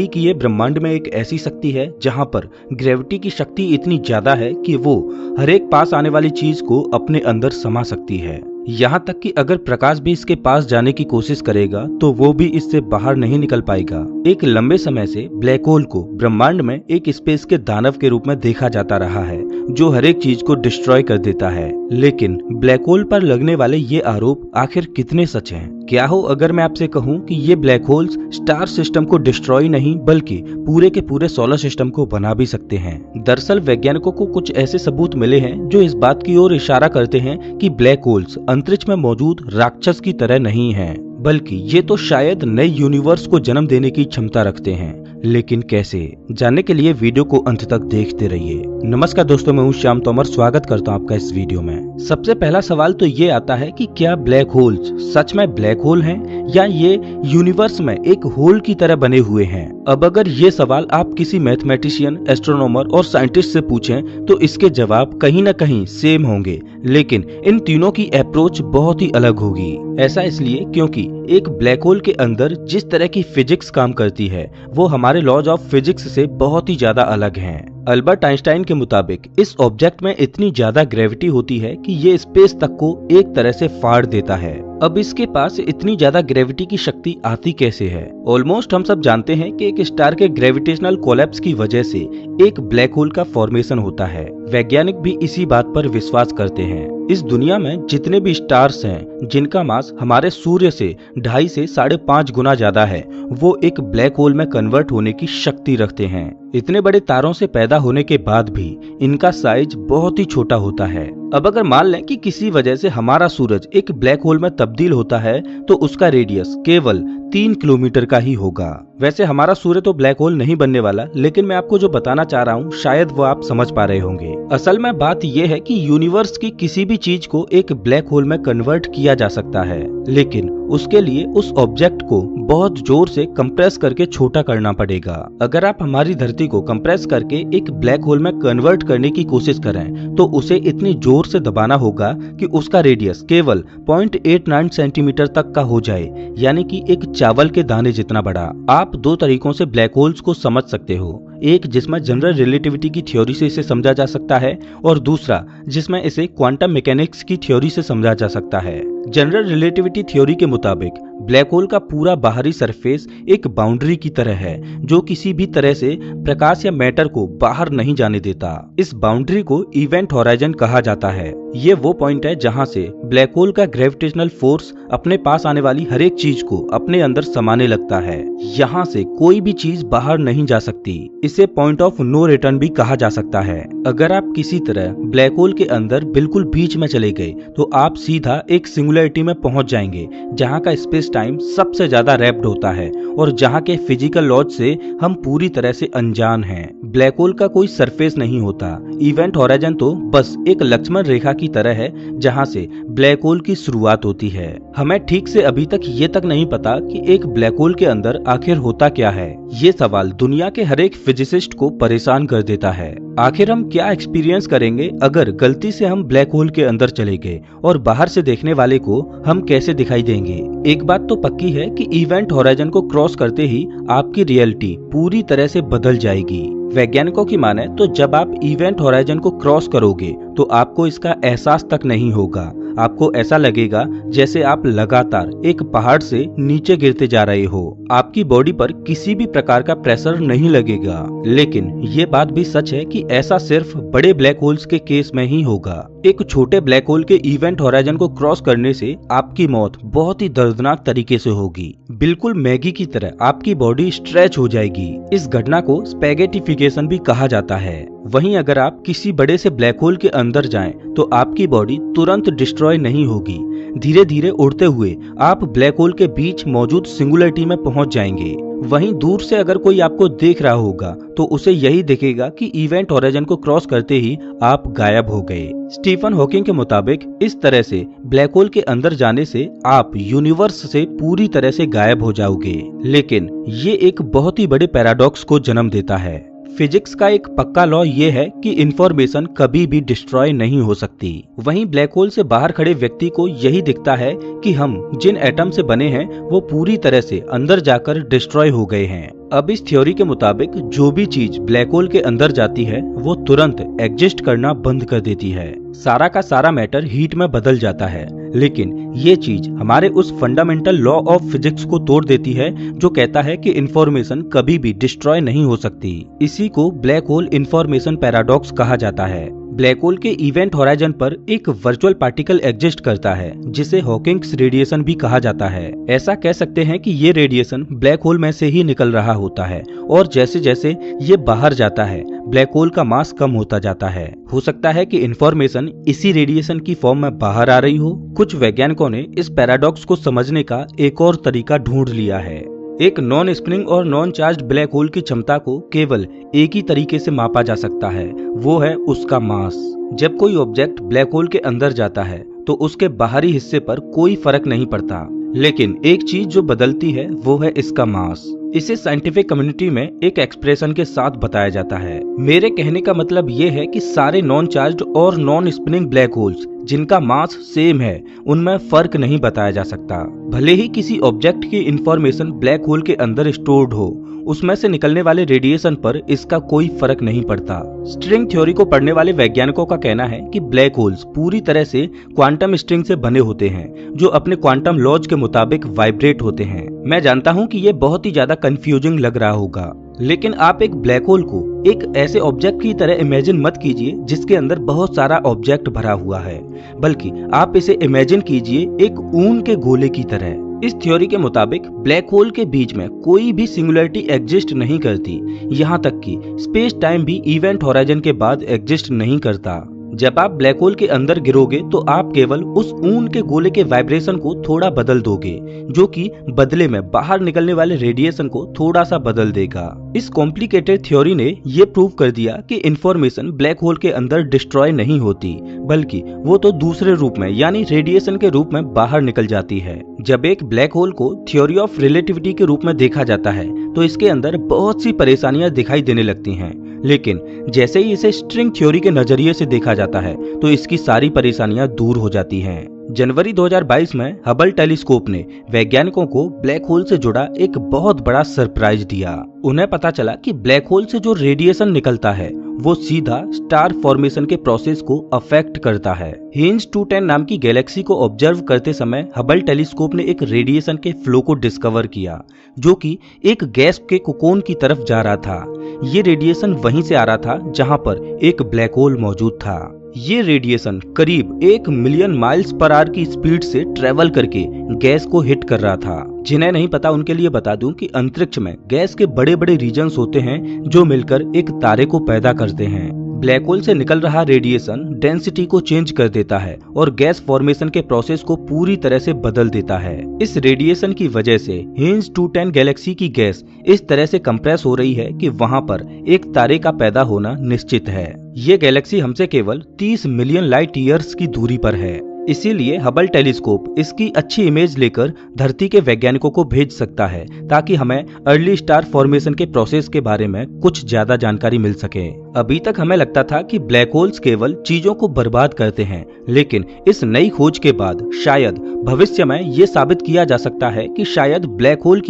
कि ये ब्रह्मांड में एक ऐसी शक्ति है जहां पर ग्रेविटी की शक्ति इतनी ज्यादा है कि वो हर एक पास आने वाली चीज को अपने अंदर समा सकती है। यहाँ तक कि अगर प्रकाश भी इसके पास जाने की कोशिश करेगा तो वो भी इससे बाहर नहीं निकल पाएगा। एक लंबे समय से ब्लैक होल को ब्रह्मांड में एक स्पेस के दानव के रूप में देखा जाता रहा है जो हर एक चीज को डिस्ट्रॉय कर देता है। लेकिन ब्लैक होल पर लगने वाले ये आरोप आखिर कितने सच हैं? क्या हो अगर मैं आपसे कहूं कि ये ब्लैक होल्स स्टार सिस्टम को डिस्ट्रॉय नहीं बल्कि पूरे के पूरे सोलर सिस्टम को बना भी सकते हैं। दरअसल वैज्ञानिकों को कुछ ऐसे सबूत मिले हैं जो इस बात की ओर इशारा करते हैं कि ब्लैक होल्स अंतरिक्ष में मौजूद राक्षस की तरह नहीं हैं, बल्कि ये तो शायद नए यूनिवर्स को जन्म देने की क्षमता रखते हैं। लेकिन कैसे? जानने के लिए वीडियो को अंत तक देखते रहिए। नमस्कार दोस्तों, मैं हूं श्याम तोमर, स्वागत करता हूं आपका इस वीडियो में। सबसे पहला सवाल तो ये आता है कि क्या ब्लैक होल्स सच में ब्लैक होल हैं या ये यूनिवर्स में एक होल की तरह बने हुए हैं? अब अगर ये सवाल आप किसी मैथमेटिशियन, एस्ट्रोनॉमर और साइंटिस्ट से पूछें तो इसके जवाब कहीं न कहीं सेम होंगे, लेकिन इन तीनों की अप्रोच बहुत ही अलग होगी। ऐसा इसलिए क्योंकि एक ब्लैक होल के अंदर जिस तरह की फिजिक्स काम करती है वो हमारे लॉज ऑफ फिजिक्स से बहुत ही ज्यादा अलग हैं। अल्बर्ट आइंस्टाइन के मुताबिक इस ऑब्जेक्ट में इतनी ज्यादा ग्रेविटी होती है कि ये स्पेस तक को एक तरह से फाड़ देता है। अब इसके पास इतनी ज्यादा ग्रेविटी की शक्ति आती कैसे है? ऑलमोस्ट हम सब जानते हैं कि एक स्टार के ग्रेविटेशनल कोलैप्स की वजह से एक ब्लैक होल का फॉर्मेशन होता है। वैज्ञानिक भी इसी बात पर विश्वास करते हैं। इस दुनिया में जितने भी स्टार्स हैं जिनका मास हमारे सूर्य से 2.5 से 5.5 गुना ज्यादा है, वो एक ब्लैक होल में कन्वर्ट होने की शक्ति रखते हैं। इतने बड़े तारों से पैदा होने के बाद भी इनका साइज बहुत ही छोटा होता है। अब अगर मान लें कि किसी वजह से हमारा सूरज एक ब्लैक होल में तब्दील होता है तो उसका रेडियस केवल 3 किलोमीटर का ही होगा। वैसे हमारा सूर्य तो ब्लैक होल नहीं बनने वाला, लेकिन मैं आपको जो बताना चाह रहा हूँ शायद वो आप समझ पा रहे होंगे। असल में बात यह है कि यूनिवर्स की किसी भी चीज को एक ब्लैक होल में कन्वर्ट किया जा सकता है, लेकिन उसके लिए उस ऑब्जेक्ट को बहुत जोर से कंप्रेस करके छोटा करना पड़ेगा। अगर आप हमारी धरती को कंप्रेस करके एक ब्लैक होल में कन्वर्ट करने की कोशिश करें तो उसे इतनी जोर से दबाना होगा कि उसका रेडियस केवल 0.89 सेंटीमीटर तक का हो जाए, यानी कि एक चावल के दाने जितना बड़ा। आप दो तरीकों से ब्लैक होल्स को समझ सकते हो, एक जिसमें जनरल रिलेटिविटी की थ्योरी से इसे समझा जा सकता है और दूसरा जिसमें इसे क्वांटम मैकेनिक्स की थ्योरी से समझा जा सकता है। जनरल रिलेटिविटी थ्योरी के मुताबिक ब्लैक होल का पूरा बाहरी सरफेस एक बाउंड्री की तरह है जो किसी भी तरह से प्रकाश या मैटर को बाहर नहीं जाने देता। इस बाउंड्री को इवेंट होराइजन कहा जाता है। ये वो पॉइंट है जहां से ब्लैक होल का ग्रेविटेशनल फोर्स अपने पास आने वाली हर एक चीज को अपने अंदर समाने लगता है। यहाँ से कोई भी चीज बाहर नहीं जा सकती। इसे पॉइंट ऑफ नो रिटर्न भी कहा जा सकता है। अगर आप किसी तरह ब्लैक होल के अंदर बिल्कुल बीच में चले गए तो आप सीधा एक सिंगुलरिटी में पहुंच जाएंगे जहां का स्पेस टाइम सबसे ज्यादा रैप्ड होता है और जहां के फिजिकल लॉज से हम पूरी तरह से अनजान हैं। ब्लैक होल का कोई सरफेस नहीं होता। इवेंट होराइजन तो बस एक लक्ष्मण रेखा की तरह है जहां से ब्लैक होल की शुरुआत होती है। हमें ठीक से अभी तक ये तक नहीं पता कि एक ब्लैक होल के अंदर आखिर होता क्या है। ये सवाल दुनिया के हर एक फिजिसिस्ट को परेशान कर देता है। आखिर हम क्या एक्सपीरियंस करेंगे अगर गलती से हम ब्लैक होल के अंदर चले गए और बाहर से देखने वाले को हम कैसे दिखाई देंगे? एक बात तो पक्की है कि इवेंट होराइजन को क्रॉस करते ही आपकी रियलिटी पूरी तरह से बदल जाएगी। वैज्ञानिकों की माने तो जब आप इवेंट होराइजन को क्रॉस करोगे तो आपको इसका एहसास तक नहीं होगा। आपको ऐसा लगेगा जैसे आप लगातार एक पहाड़ से नीचे गिरते जा रहे हो। आपकी बॉडी पर किसी भी प्रकार का प्रेशर नहीं लगेगा। लेकिन ये बात भी सच है कि ऐसा सिर्फ बड़े ब्लैक होल्स के केस में ही होगा। एक छोटे ब्लैक होल के इवेंट होराइजन को क्रॉस करने से आपकी मौत बहुत ही दर्दनाक तरीके से होगी। बिल्कुल मैगी की तरह आपकी बॉडी स्ट्रेच हो जाएगी। इस घटना को स्पैगेटिफिकेशन भी कहा जाता है। वहीं अगर आप किसी बड़े से ब्लैक होल के अंदर जाएं तो आपकी बॉडी तुरंत डिस्ट्रॉय नहीं होगी। धीरे धीरे उड़ते हुए आप ब्लैक होल के बीच मौजूद सिंगुलरिटी में पहुंच जाएंगे। वहीं दूर से अगर कोई आपको देख रहा होगा तो उसे यही दिखेगा कि इवेंट होराइजन को क्रॉस करते ही आप गायब हो गए। स्टीफन हॉकिंग के मुताबिक इस तरह से ब्लैक होल के अंदर जाने से आप यूनिवर्स से पूरी तरह से गायब हो जाओगे। लेकिन ये एक बहुत ही बड़े पैराडॉक्स को जन्म देता है। फिजिक्स का एक पक्का लॉ ये है कि इंफॉर्मेशन कभी भी डिस्ट्रॉय नहीं हो सकती। वहीं ब्लैक होल से बाहर खड़े व्यक्ति को यही दिखता है कि हम जिन एटम से बने हैं वो पूरी तरह से अंदर जाकर डिस्ट्रॉय हो गए हैं। अब इस थ्योरी के मुताबिक जो भी चीज ब्लैक होल के अंदर जाती है वो तुरंत एग्जिस्ट करना बंद कर देती है। सारा का सारा मैटर हीट में बदल जाता है, लेकिन ये चीज हमारे उस फंडामेंटल लॉ ऑफ फिजिक्स को तोड़ देती है जो कहता है कि इंफॉर्मेशन कभी भी डिस्ट्रॉय नहीं हो सकती। इसी को ब्लैक होल इंफॉर्मेशन पैराडॉक्स कहा जाता है। ब्लैक होल के इवेंट होराइजन पर एक वर्चुअल पार्टिकल एग्जिस्ट करता है जिसे हॉकिंग्स रेडिएशन भी कहा जाता है। ऐसा कह सकते हैं कि ये रेडिएशन ब्लैक होल में से ही निकल रहा होता है और जैसे जैसे ये बाहर जाता है ब्लैक होल का मास कम होता जाता है। हो सकता है कि इंफॉर्मेशन इसी रेडिएशन की फॉर्म में बाहर आ रही हो। कुछ वैज्ञानिकों ने इस पैराडॉक्स को समझने का एक और तरीका ढूंढ लिया है। एक नॉन स्पिनिंग और नॉन चार्ज्ड ब्लैक होल की क्षमता को केवल एक ही तरीके से मापा जा सकता है, वो है उसका मास। जब कोई ऑब्जेक्ट ब्लैक होल के अंदर जाता है तो उसके बाहरी हिस्से पर कोई फर्क नहीं पड़ता, लेकिन एक चीज जो बदलती है वो है इसका मास। इसे साइंटिफिक कम्युनिटी में एक एक्सप्रेशन के साथ बताया जाता है। मेरे कहने का मतलब ये है कि सारे नॉन चार्ज्ड और नॉन स्पिनिंग ब्लैक होल्स जिनका मास सेम है उनमें फर्क नहीं बताया जा सकता। भले ही किसी ऑब्जेक्ट की इंफॉर्मेशन ब्लैक होल के अंदर स्टोर्ड हो, उसमें से निकलने वाले रेडिएशन पर इसका कोई फर्क नहीं पड़ता। स्ट्रिंग थ्योरी को पढ़ने वाले वैज्ञानिकों का कहना है कि ब्लैक होल्स पूरी तरह से क्वांटम स्ट्रिंग से बने होते हैं जो अपने क्वांटम लॉज के मुताबिक वाइब्रेट होते हैं। मैं जानता हूं कि ये बहुत ही ज्यादा कंफ्यूजिंग लग रहा होगा, लेकिन आप एक ब्लैक होल को एक ऐसे ऑब्जेक्ट की तरह इमेजिन मत कीजिए जिसके अंदर बहुत सारा ऑब्जेक्ट भरा हुआ है, बल्कि आप इसे इमेजिन कीजिए एक ऊन के गोले की तरह। इस थ्योरी के मुताबिक ब्लैक होल के बीच में कोई भी सिंगुलरिटी एग्जिस्ट नहीं करती, यहाँ तक कि स्पेस टाइम भी इवेंट होराइजन के बाद एग्जिस्ट नहीं करता। जब आप ब्लैक होल के अंदर गिरोगे तो आप केवल उस ऊन के गोले के वाइब्रेशन को थोड़ा बदल दोगे, जो कि बदले में बाहर निकलने वाले रेडिएशन को थोड़ा सा बदल देगा। इस कॉम्प्लिकेटेड थ्योरी ने ये प्रूव कर दिया कि इंफॉर्मेशन ब्लैक होल के अंदर डिस्ट्रॉय नहीं होती, बल्कि वो तो दूसरे रूप में यानी रेडिएशन के रूप में बाहर निकल जाती है। जब एक ब्लैक होल को थ्योरी ऑफ रिलेटिविटी के रूप में देखा जाता है तो इसके अंदर बहुत सी परेशानियां दिखाई देने लगती हैं, लेकिन जैसे ही इसे स्ट्रिंग थ्योरी के नजरिए से देखा जाता है तो इसकी सारी परेशानियां दूर हो जाती हैं। जनवरी 2022 में हबल टेलीस्कोप ने वैज्ञानिकों को ब्लैक होल से जुड़ा एक बहुत बड़ा सरप्राइज दिया। उन्हें पता चला कि ब्लैक होल से जो रेडिएशन निकलता है वो सीधा स्टार फॉर्मेशन के प्रोसेस को अफेक्ट करता है। हिंज 210 नाम की गैलेक्सी को ऑब्जर्व करते समय हबल टेलीस्कोप ने एक रेडिएशन के फ्लो को डिस्कवर किया जो कि एक गैस के कोकोन की तरफ जा रहा था। ये रेडिएशन वहीं से आ रहा था जहां पर एक ब्लैक होल मौजूद था। ये रेडिएशन करीब 1 मिलियन माइल्स पर आवर की स्पीड से ट्रेवल करके गैस को हिट कर रहा था। जिन्हें नहीं पता उनके लिए बता दूं कि अंतरिक्ष में गैस के बड़े बड़े रीजन्स होते हैं जो मिलकर एक तारे को पैदा करते हैं। ब्लैक होल से निकल रहा रेडिएशन डेंसिटी को चेंज कर देता है और गैस फॉर्मेशन के प्रोसेस को पूरी तरह से बदल देता है। इस रेडिएशन की वजह से हिंज 210 गैलेक्सी की गैस इस तरह से कंप्रेस हो रही है कि वहां पर एक तारे का पैदा होना निश्चित है। ये गैलेक्सी हमसे केवल 30 मिलियन लाइट ईयर्स की दूरी पर है। इसीलिए हबल टेलीस्कोप इसकी अच्छी इमेज लेकर धरती के वैज्ञानिकों को भेज सकता है ताकि हमें अर्ली स्टार फॉर्मेशन के प्रोसेस के बारे में कुछ ज्यादा जानकारी मिल सके। अभी तक हमें लगता था कि ब्लैक होल्स केवल चीजों को बर्बाद करते हैं, लेकिन इस नई खोज के बाद शायद भविष्य में ये साबित किया जा सकता है कि शायद ब्लैक होल की